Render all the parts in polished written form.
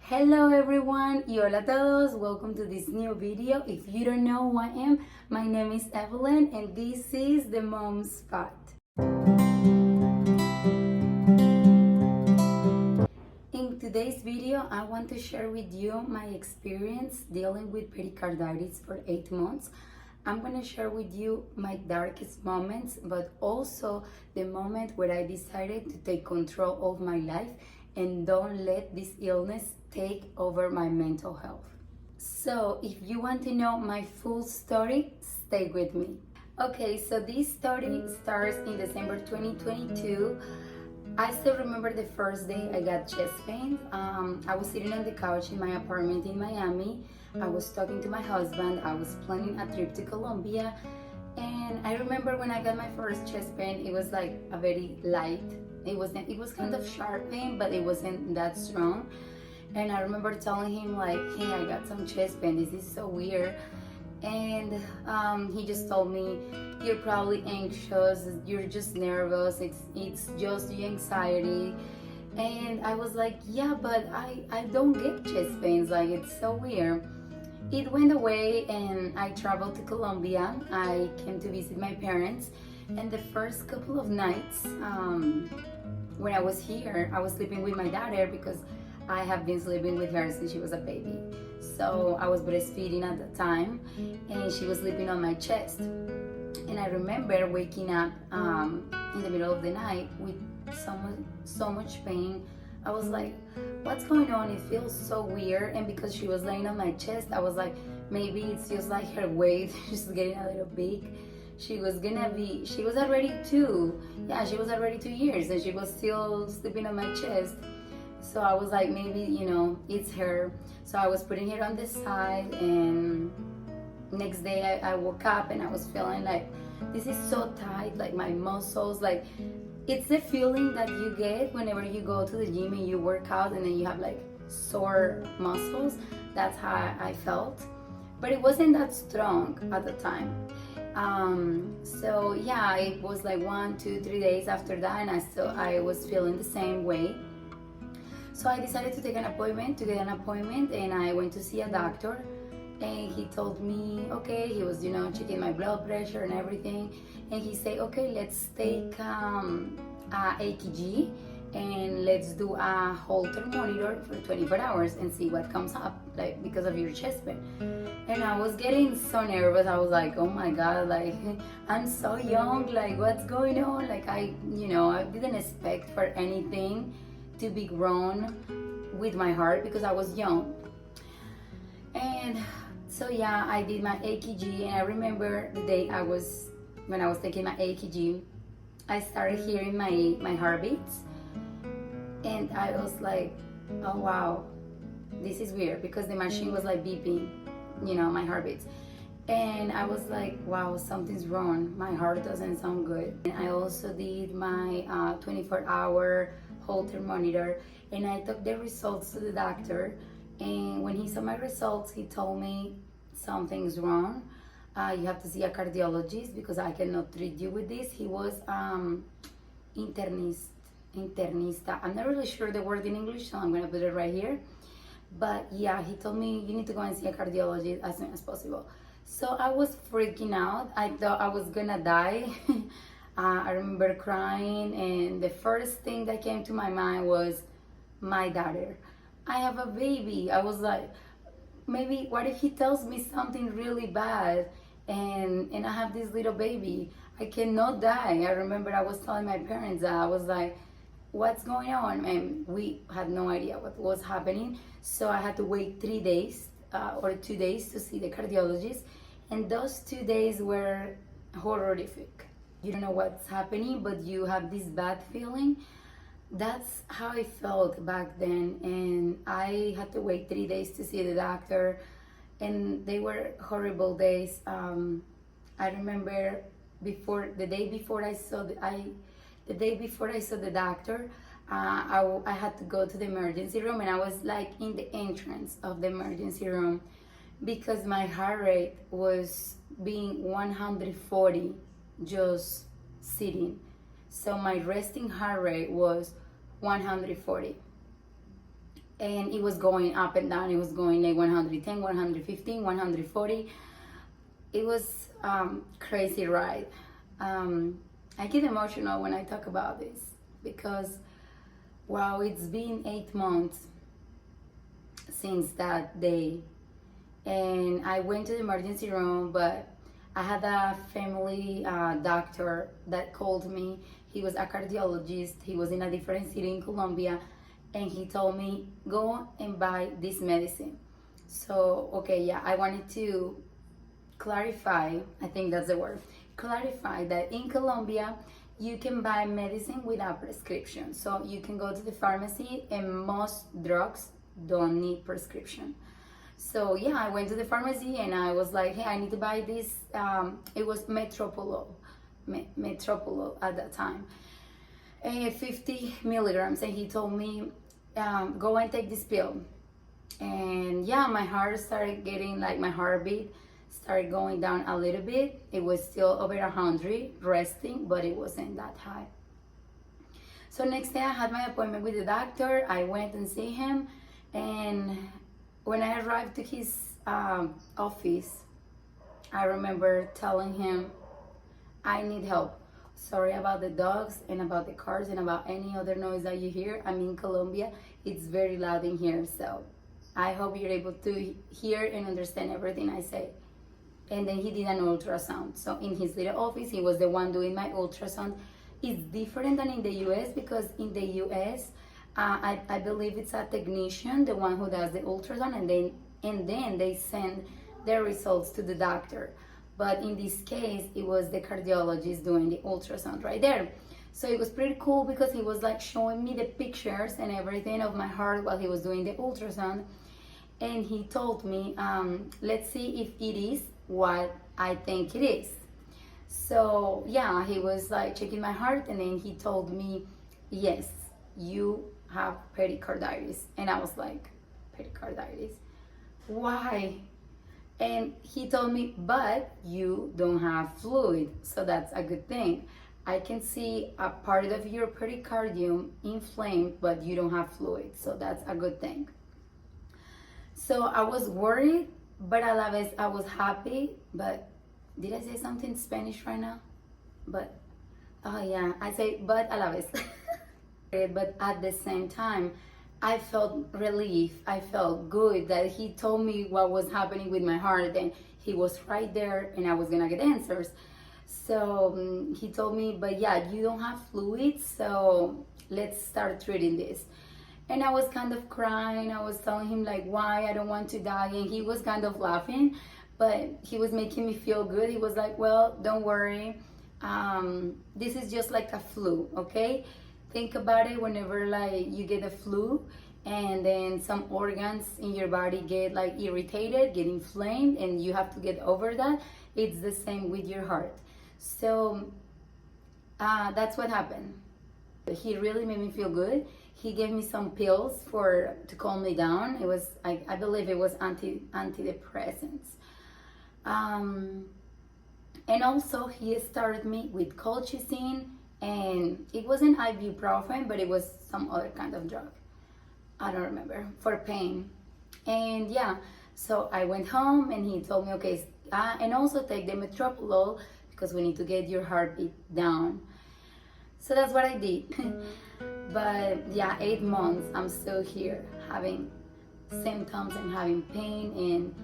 Hello everyone, y hola a todos, welcome to this new video. If you don't know who I am, my name is Evelyn and this is the Mom Spot. In today's video, I want to share with you my experience dealing with pericarditis for 8 months. I'm going to share with you my darkest moments, but also the moment where I decided to take control of my life and don't let this illness take over my mental health. So if you want to know my full story, stay with me. Okay, so this story starts in December 2022. I still remember the first day I got chest pain. I was sitting on the couch in my apartment in Miami. I was talking to my husband. I was planning a trip to Colombia. And I remember when I got my first chest pain, it was like a very light. It was kind of sharp pain, but it wasn't that strong. And I remember telling him like, hey, I got some chest pain. This is so weird. And he just told me, you're probably anxious, you're just nervous, it's just the anxiety. And I was like, yeah, but I don't get chest pains, like it's so weird. It went away and I traveled to Colombia. I came to visit my parents, and the first couple of nights when I was here, I was sleeping with my daughter because I have been sleeping with her since she was a baby. So I was breastfeeding at the time and she was sleeping on my chest. And I remember waking up in the middle of the night with so much pain. I was like, what's going on? It feels so weird. And because she was laying on my chest, I was like, maybe it's just like her weight just getting a little big. She was already 2. Yeah, she was already 2 years and she was still sleeping on my chest. So I was like, maybe, it's her. So I was putting her on the side, and next day I woke up and I was feeling like, this is so tight, like my muscles, like it's the feeling that you get whenever you go to the gym and you work out and then you have like sore muscles. That's how I felt. But it wasn't that strong at the time. So yeah, it was like 1, 2, 3 days after that and I was feeling the same way. So I decided to get an appointment, and I went to see a doctor, and he told me, okay, he was, checking my blood pressure and everything, and he said, okay, let's take a EKG, and let's do a Holter monitor for 24 hours and see what comes up, like, because of your chest pain. And I was getting so nervous. I was like, oh my God, like, I'm so young, like, what's going on? Like, I didn't expect for anything to be grown with my heart because I was young. And so yeah, I did my EKG, and I remember the day when I was taking my EKG, I started hearing my heartbeats, and I was like, oh wow, this is weird, because the machine was like beeping, my heartbeats. And I was like, wow, something's wrong. My heart doesn't sound good. And I also did my 24-hour Holter monitor, and I took the results to the doctor. And when he saw my results, he told me something's wrong. You have to see a cardiologist because I cannot treat you with this. He was internista. I'm not really sure the word in English, so I'm gonna put it right here. But yeah, he told me you need to go and see a cardiologist as soon as possible. So I was freaking out. I thought I was gonna die. I remember crying, and the first thing that came to my mind was my daughter. I have a baby. I was like, maybe what if he tells me something really bad, and I have this little baby? I cannot die. I remember I was telling my parents that. I was like, what's going on? And we had no idea what was happening. So I had to wait 3 days or 2 days to see the cardiologist. And those 2 days were horrific. You don't know what's happening, but you have this bad feeling. That's how I felt back then. And I had to wait 3 days to see the doctor. And they were horrible days. I remember the day before I saw the doctor, I had to go to the emergency room, and I was like in the entrance of the emergency room because my heart rate was being 140 just sitting. So my resting heart rate was 140. and it was going up and down. It was going like 110, 115, 140. It was crazy ride. I get emotional when I talk about this because, wow, it's been 8 months since that day, and I went to the emergency room, but I had a family doctor that called me. He was a cardiologist. He was in a different city in Colombia, and he told me, go and buy this medicine. So, okay, yeah, I wanted to clarify, I think that's the word, clarify that in Colombia, you can buy medicine without prescription. So you can go to the pharmacy, and most drugs don't need prescription. So yeah, I went to the pharmacy and I was like, hey, I need to buy this. It was Metropolol at that time, 50 milligrams. And he told me, go and take this pill. And yeah, my heart started getting, like, my heartbeat started going down a little bit. It was still over 100 resting, but it wasn't that high. So next day I had my appointment with the doctor. I went and see him, and when I arrived to his office, I remember telling him, I need help. Sorry about the dogs and about the cars and about any other noise that you hear. I'm in Colombia. It's very loud in here, so I hope you're able to hear and understand everything I say. And then he did an ultrasound. So in his little office, he was the one doing my ultrasound. It's different than in the US, because in the US, I believe it's a technician, the one who does the ultrasound, and then they send their results to the doctor. But in this case, it was the cardiologist doing the ultrasound right there. So it was pretty cool because he was like showing me the pictures and everything of my heart while he was doing the ultrasound. And he told me, let's see if it is what I think it is. So yeah, he was like checking my heart, and then he told me, yes, you have pericarditis. And I was like, pericarditis? Why? And he told me, but you don't have fluid, so that's a good thing. I can see a part of your pericardium inflamed, but you don't have fluid, so that's a good thing. So I was worried, but a la vez I was happy. But did I say something in Spanish right now? But, oh yeah, I say but a la vez. But at the same time, I felt relief. I felt good that he told me what was happening with my heart, and he was right there, and I was gonna get answers. So he told me, but yeah, you don't have fluids, so let's start treating this. And I was kind of crying. I was telling him like why I don't want to die, and he was kind of laughing, but he was making me feel good. He was like, well, don't worry, this is just like a flu, okay? Think about it whenever like you get a flu and then some organs in your body get like irritated, get inflamed, and you have to get over that. It's the same with your heart. So that's what happened. He really made me feel good. He gave me some pills to calm me down. It was, I believe it was antidepressants. And also he started me with colchicine, and it wasn't ibuprofen, but it was some other kind of drug. I don't remember, for pain. And yeah, so I went home and he told me, okay, and also take the Metropolol because we need to get your heartbeat down. So that's what I did. But yeah, 8 months, I'm still here having symptoms and having pain, and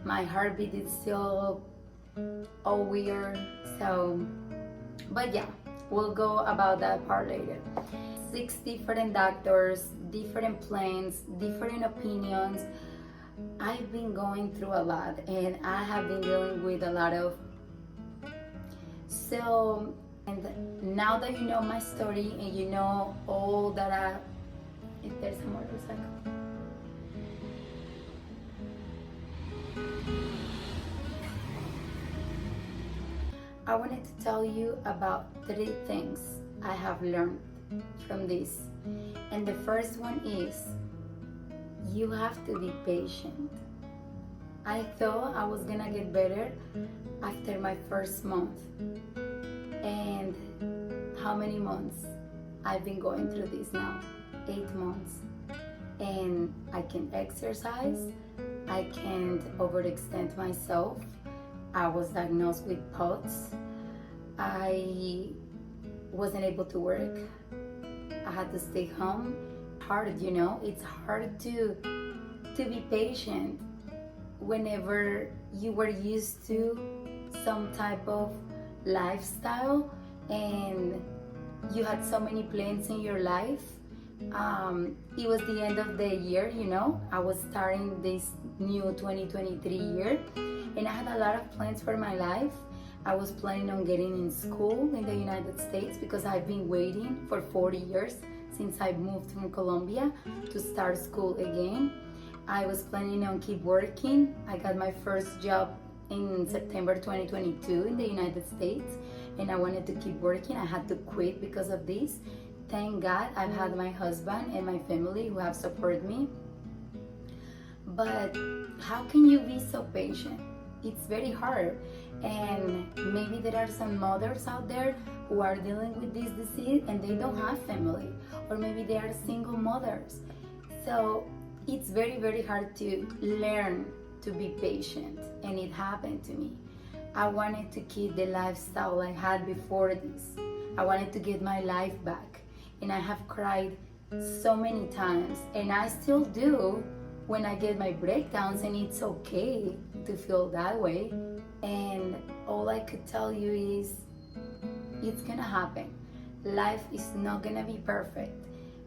my heartbeat is still all weird. So, but yeah, we'll go about that part later. 6 different doctors, different plans, different opinions. I've been going through a lot, and I have been dealing with a lot of. So, and now that you know my story and you know all that if there's a motorcycle. I wanted to tell you about 3 things I have learned from this. And the first one is, you have to be patient. I thought I was gonna get better after my first month. And how many months I've been going through this now? 8 months. and I can exercise. I can't overextend myself. I was diagnosed with POTS. I wasn't able to work. I had to stay home. Hard, it's hard to be patient whenever you were used to some type of lifestyle and you had so many plans in your life. It was the end of the year, I was starting this new 2023 year, and I had a lot of plans for my life. I was planning on getting in school in the United States because I've been waiting for 40 years since I moved from Colombia to start school again. I was planning on keep working. I got my first job in September 2022 in the United States, and I wanted to keep working. I had to quit because of this. Thank God I've had my husband and my family who have supported me. But how can you be so patient? It's very hard. And maybe there are some mothers out there who are dealing with this disease and they don't have family, or maybe they are single mothers. So it's very, very hard to learn to be patient, and it happened to me. I wanted to keep the lifestyle I had before this. I wanted to get my life back, and I have cried so many times, and I still do when I get my breakdowns, and it's okay to feel that way. And all I could tell you is it's gonna happen. Life is not gonna be perfect.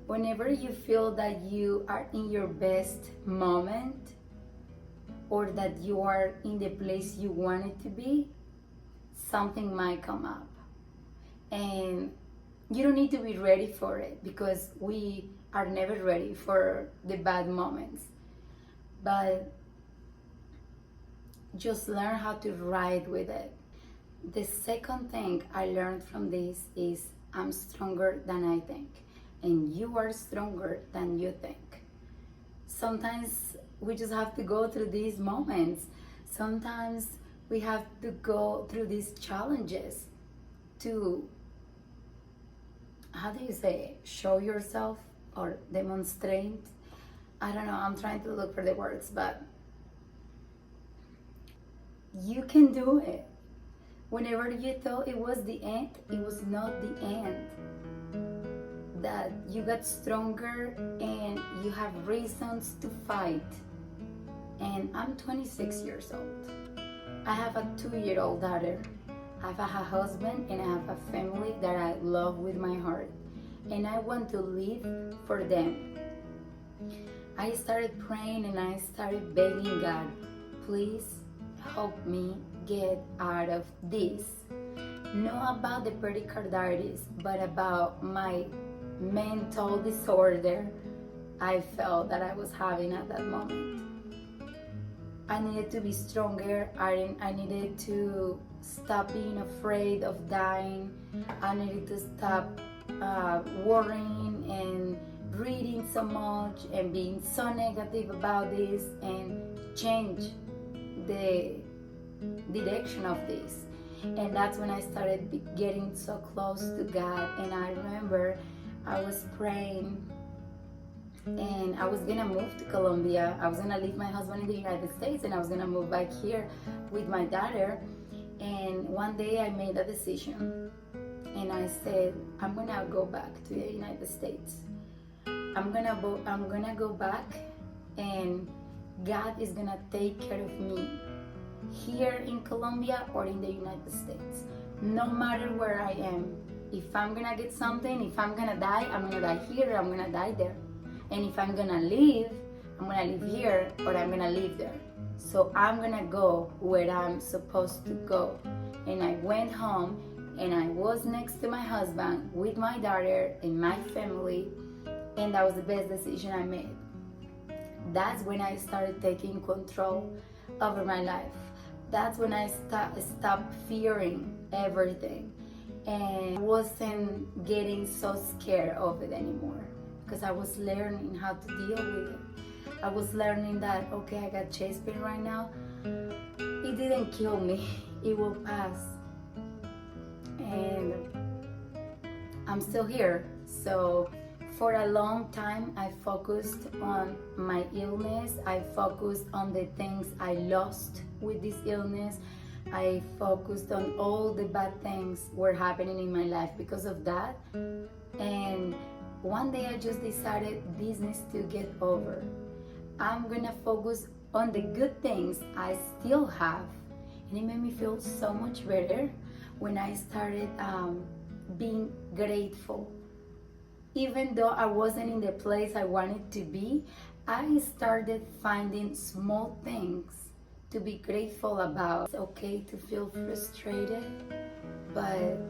Whenever you feel that you are in your best moment, or that you are in the place you wanted to be, something might come up. And you don't need to be ready for it, because we are never ready for the bad moments. But just learn how to ride with it. The second thing I learned from this is I'm stronger than I think, and you are stronger than you think. Sometimes we just have to go through these moments. Sometimes we have to go through these challenges to, how do you say, show yourself or demonstrate. I don't know, I'm trying to look for the words, but you can do it. Whenever you thought it was the end, it was not the end. That you got stronger and you have reasons to fight. And I'm 26 years old. I have a 2-year-old daughter. I have a husband and I have a family that I love with my heart. And I want to live for them. I started praying and I started begging God, please help me get out of this. Not about the pericarditis, but about my mental disorder I felt that I was having at that moment. I needed to be stronger. I needed to stop being afraid of dying. I needed to stop worrying and reading so much and being so negative about this, and change the direction of this. And that's when I started getting so close to God. And I remember I was praying and I was gonna move to Colombia. I was gonna leave my husband in the United States and I was gonna move back here with my daughter. And one day I made a decision and I said, I'm gonna go back to the United States. I'm gonna go back, and God is gonna take care of me here in Colombia or in the United States. No matter where I am. If I'm gonna get something, if I'm gonna die, I'm gonna die here or I'm gonna die there. And if I'm gonna live, I'm gonna live here or I'm gonna live there. So I'm gonna go where I'm supposed to go. And I went home and I was next to my husband with my daughter and my family, and that was the best decision I made. That's when I started taking control over my life. That's when I stopped fearing everything and wasn't getting so scared of it anymore, because I was learning how to deal with it. I was learning that, okay, I got chest pain right now. It didn't kill me. It will pass. And I'm still here. So For a long time, I focused on my illness. I focused on the things I lost with this illness. I focused on all the bad things were happening in my life because of that. And one day I just decided this needs to get over. I'm gonna focus on the good things I still have. And it made me feel so much better when I started being grateful. Even though I wasn't in the place I wanted to be, I started finding small things to be grateful about. It's okay to feel frustrated, but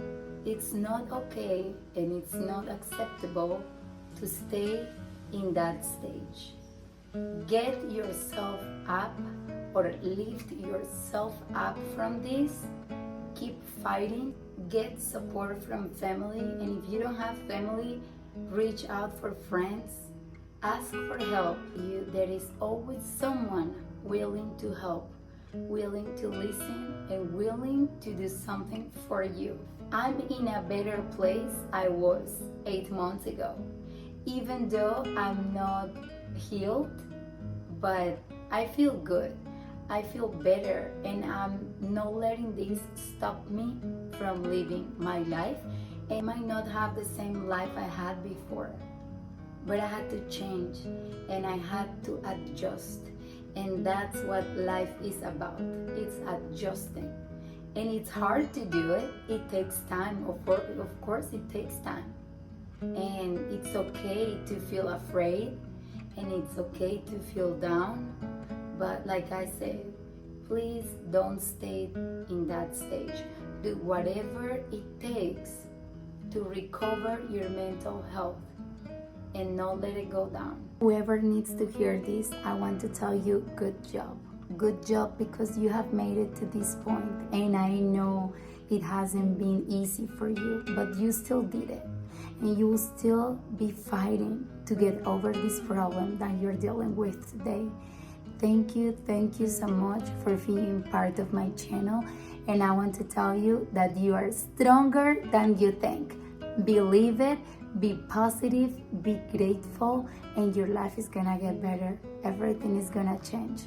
it's not okay and it's not acceptable to stay in that stage. Get yourself up or lift yourself up from this. Keep fighting. Get support from family, and if you don't have family, reach out for friends. Ask for help. There is always someone willing to help, willing to listen, and willing to do something for you. I'm in a better place I was 8 months ago. Even though I'm not healed, but I feel good. I feel better, and I'm not letting this stop me from living my life. I might not have the same life I had before, but I had to change and I had to adjust. And that's what life is about. It's adjusting. And it's hard to do it. It takes time. Of course, it takes time. And it's okay to feel afraid, and it's okay to feel down. But like I said, please don't stay in that stage. Do whatever it takes to recover your mental health and not let it go down. Whoever needs to hear this, I want to tell you, good job. Good job, because you have made it to this point. And I know it hasn't been easy for you, but you still did it. And you will still be fighting to get over this problem that you're dealing with today. Thank you so much for being part of my channel. And I want to tell you that you are stronger than you think. Believe it, be positive, be grateful, and your life is gonna get better. Everything is gonna change.